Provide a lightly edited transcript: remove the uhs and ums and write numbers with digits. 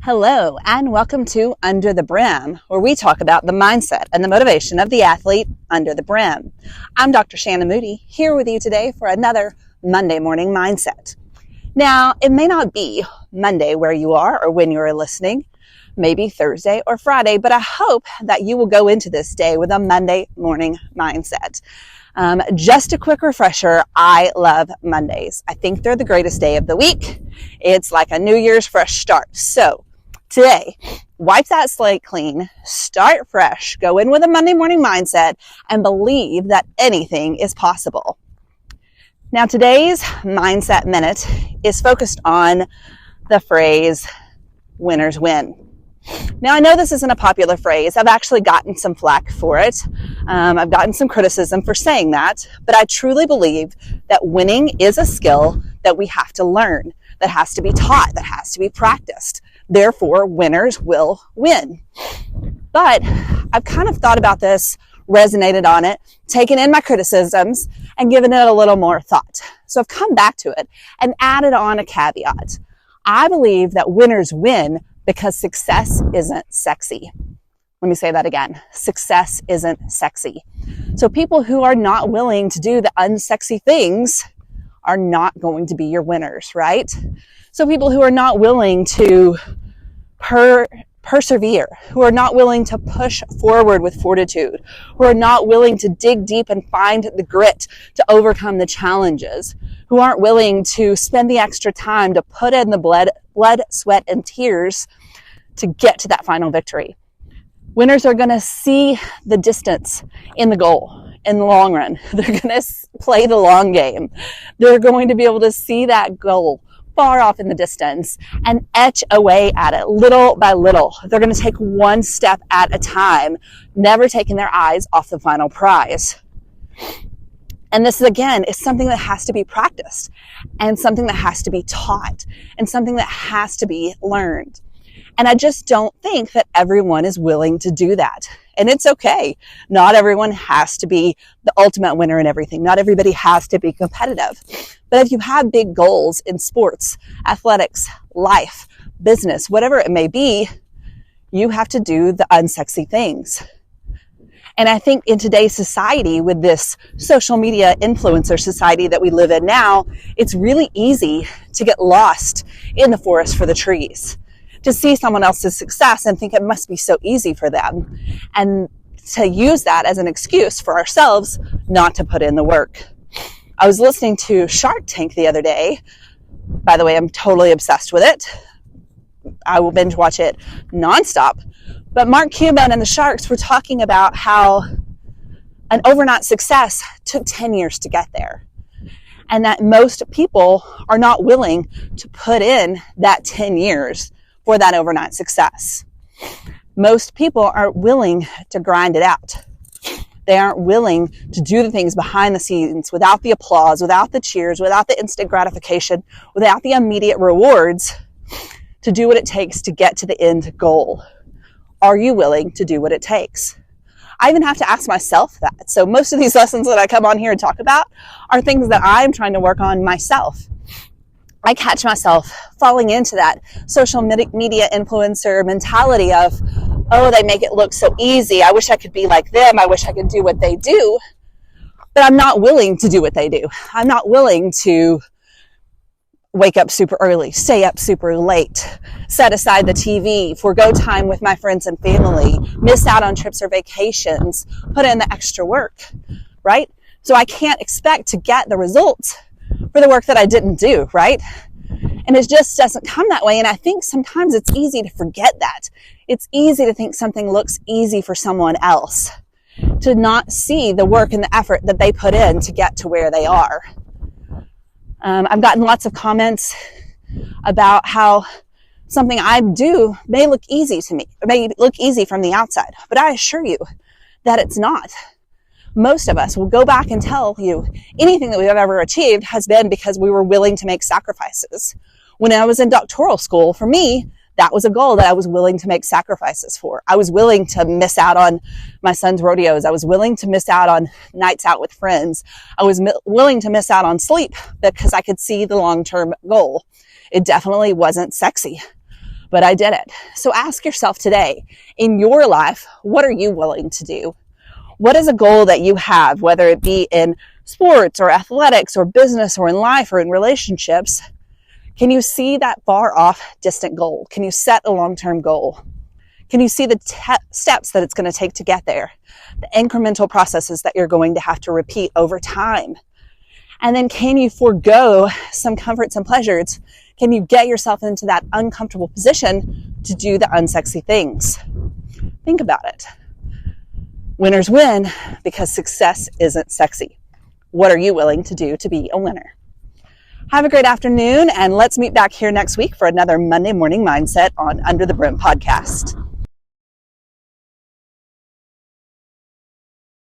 Hello, and welcome to Under the Brim, where we talk about the mindset and the motivation of the athlete under the brim. I'm Dr. Shannon Moody, here with you today for another Monday morning mindset. Now, it may not be Monday where you are or when you're listening, maybe Thursday or Friday, but I hope that you will go into this day with a Monday morning mindset. Just a quick refresher, I love Mondays. I think they're the greatest day of the week. It's like a New Year's fresh start. So today, wipe that slate clean, start fresh, go in with a Monday morning mindset, and believe that anything is possible. Now, today's Mindset Minute is focused on the phrase, winners win. Now, I know this isn't a popular phrase. I've actually gotten some flack for it. I've gotten some criticism for saying that, but I truly believe that winning is a skill that we have to learn, that has to be taught, that has to be practiced. Therefore, winners will win. But I've kind of thought about this, resonated on it, taken in my criticisms, and given it a little more thought. So I've come back to it and added on a caveat. I believe that winners win because success isn't sexy. Let me say that again. Success isn't sexy. So people who are not willing to do the unsexy things are not going to be your winners, right? So people who are not willing to persevere, who are not willing to push forward with fortitude, who are not willing to dig deep and find the grit to overcome the challenges, who aren't willing to spend the extra time to put in the blood, sweat, and tears to get to that final victory. Winners are going to see the distance in the goal, in the long run. They're going to play the long game. They're going to be able to see that goal far off in the distance and etch away at it little by little. They're going to take one step at a time, never taking their eyes off the final prize. And this, again, is something that has to be practiced and something that has to be taught and something that has to be learned. And I just don't think that everyone is willing to do that. And it's okay. Not everyone has to be the ultimate winner in everything. Not everybody has to be competitive. But if you have big goals in sports, athletics, life, business, whatever it may be, you have to do the unsexy things. And I think in today's society, with this social media influencer society that we live in now, it's really easy to get lost in the forest for the trees, to see someone else's success and think it must be so easy for them, and to use that as an excuse for ourselves not to put in the work. I was listening to Shark Tank the other day. By the way, I'm totally obsessed with it. I will binge watch it nonstop. But Mark Cuban and the Sharks were talking about how an overnight success took 10 years to get there. And that most people are not willing to put in that 10 years for that overnight success. Most people aren't willing to grind it out. They aren't willing to do the things behind the scenes without the applause, without the cheers, without the instant gratification, without the immediate rewards, to do what it takes to get to the end goal. Are you willing to do what it takes? I even have to ask myself that. So most of these lessons that I come on here and talk about are things that I'm trying to work on myself. I catch myself falling into that social media influencer mentality of, oh, they make it look so easy. I wish I could be like them. I wish I could do what they do. But I'm not willing to do what they do. I'm not willing to wake up super early, stay up super late, set aside the TV, forego time with my friends and family, miss out on trips or vacations, put in the extra work, right? So I can't expect to get the results for the work that I didn't do, right? And it just doesn't come that way. And I think sometimes it's easy to forget that. It's easy to think something looks easy for someone else, to not see the work and the effort that they put in to get to where they are. I've gotten lots of comments about how something I do may look easy to me, may look easy from the outside, but I assure you that it's not. Most of us will go back and tell you anything that we've ever achieved has been because we were willing to make sacrifices. When I was in doctoral school, for me, that was a goal that I was willing to make sacrifices for. I was willing to miss out on my son's rodeos. I was willing to miss out on nights out with friends. I was willing to miss out on sleep because I could see the long-term goal. It definitely wasn't sexy. but I did it. So ask yourself today, in your life, what are you willing to do? What is a goal that you have, whether it be in sports or athletics or business or in life or in relationships? Can you see that far off distant goal? Can you set a long-term goal? Can you see the steps that it's going to take to get there? The incremental processes that you're going to have to repeat over time? And then can you forego some comforts and pleasures? Can you get yourself into that uncomfortable position to do the unsexy things? Think about it. Winners win because success isn't sexy. What are you willing to do to be a winner? Have a great afternoon, and let's meet back here next week for another Monday Morning Mindset on Under the Brim podcast.